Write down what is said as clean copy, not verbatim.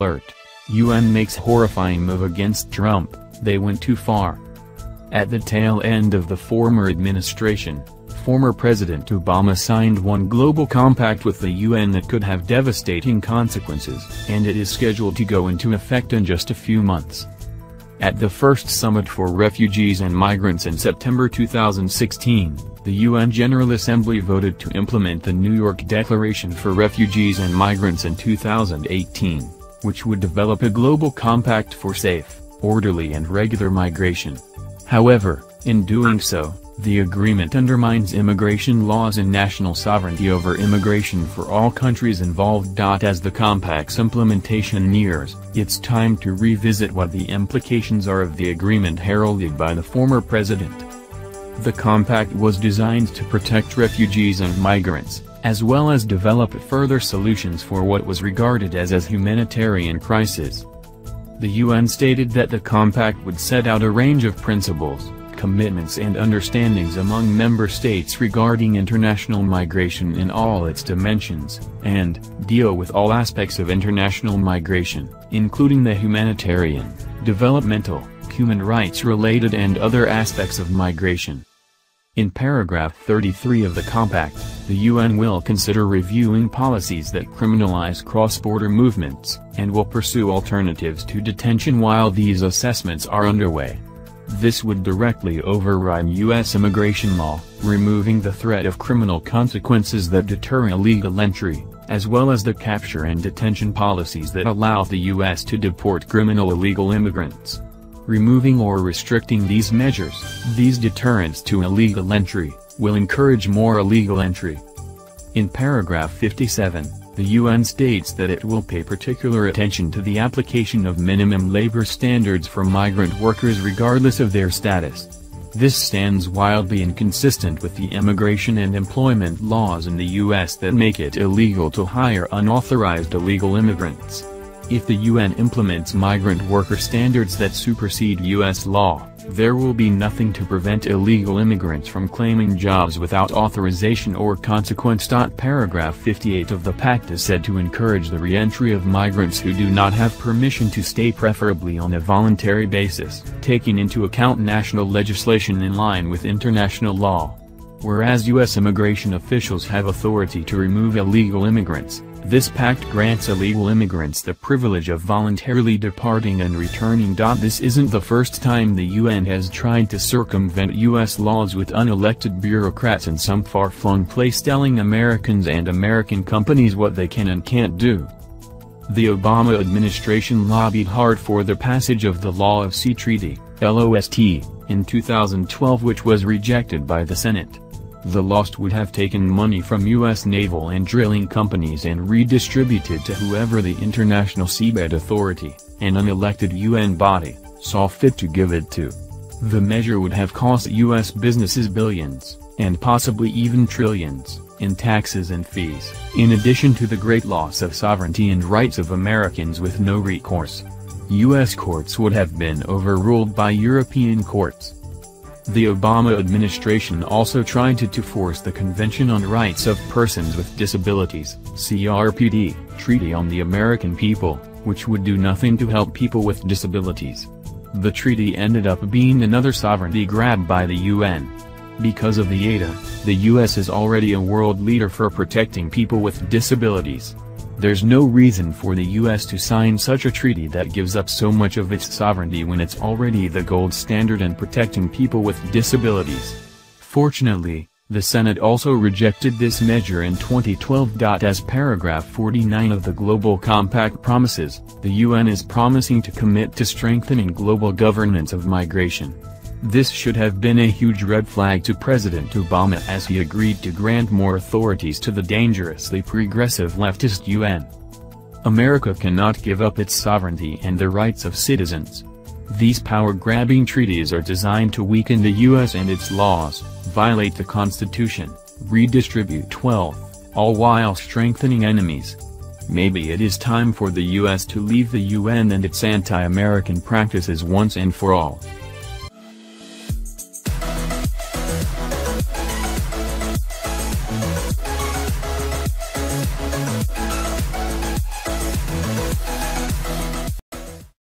Alert. UN makes horrifying move against Trump, they went too far. At the tail end of the former administration, former President Obama signed one global compact with the UN that could have devastating consequences, and it is scheduled to go into effect in just a few months. At the first summit for refugees and migrants in September 2016, the UN General Assembly voted to implement the New York Declaration for Refugees and Migrants in 2018, which would develop a global compact for safe, orderly and regular migration. However, in doing so, the agreement undermines immigration laws and national sovereignty over immigration for all countries involved. As the compact's implementation nears, it's time to revisit what the implications are of the agreement heralded by the former president. The compact was designed to protect refugees and migrants, as well as develop further solutions for what was regarded as a humanitarian crisis. The UN stated that the compact would set out a range of principles, commitments and understandings among member states regarding international migration in all its dimensions, and deal with all aspects of international migration, including the humanitarian, developmental, human rights-related and other aspects of migration. In paragraph 33 of the compact, the UN will consider reviewing policies that criminalize cross-border movements, and will pursue alternatives to detention while these assessments are underway. This would directly override U.S. immigration law, removing the threat of criminal consequences that deter illegal entry, as well as the capture and detention policies that allow the U.S. to deport criminal illegal immigrants. Removing or restricting these measures, these deterrents to illegal entry, will encourage more illegal entry. In paragraph 57, the UN states that it will pay particular attention to the application of minimum labor standards for migrant workers regardless of their status. This stands wildly inconsistent with the immigration and employment laws in the U.S. that make it illegal to hire unauthorized illegal immigrants. If the UN implements migrant worker standards that supersede U.S. law, there will be nothing to prevent illegal immigrants from claiming jobs without authorization or consequence. Paragraph 58 of the pact is said to encourage the re-entry of migrants who do not have permission to stay, preferably on a voluntary basis, taking into account national legislation in line with international law. Whereas U.S. immigration officials have authority to remove illegal immigrants, this pact grants illegal immigrants the privilege of voluntarily departing and returning. This isn't the first time the UN has tried to circumvent U.S. laws with unelected bureaucrats in some far-flung place telling Americans and American companies what they can and can't do. The Obama administration lobbied hard for the passage of the Law of Sea Treaty, LOST, in 2012, which was rejected by the Senate. The LOST would have taken money from U.S. naval and drilling companies and redistributed to whoever the International Seabed Authority, an unelected UN body, saw fit to give it to. The measure would have cost U.S. businesses billions, and possibly even trillions, in taxes and fees, in addition to the great loss of sovereignty and rights of Americans with no recourse. U.S. courts would have been overruled by European courts. The Obama administration also tried to force the Convention on Rights of Persons with Disabilities (CRPD) Treaty on the American People, which would do nothing to help people with disabilities. The treaty ended up being another sovereignty grab by the UN. Because of the ADA, the US is already a world leader for protecting people with disabilities. There's no reason for the US to sign such a treaty that gives up so much of its sovereignty when it's already the gold standard in protecting people with disabilities. Fortunately, the Senate also rejected this measure in 2012. As paragraph 49 of the Global Compact promises, the UN is promising to commit to strengthening global governance of migration. This should have been a huge red flag to President Obama as he agreed to grant more authorities to the dangerously progressive leftist UN. America cannot give up its sovereignty and the rights of citizens. These power-grabbing treaties are designed to weaken the US and its laws, violate the Constitution, redistribute wealth, all while strengthening enemies. Maybe it is time for the US to leave the UN and its anti-American practices once and for all.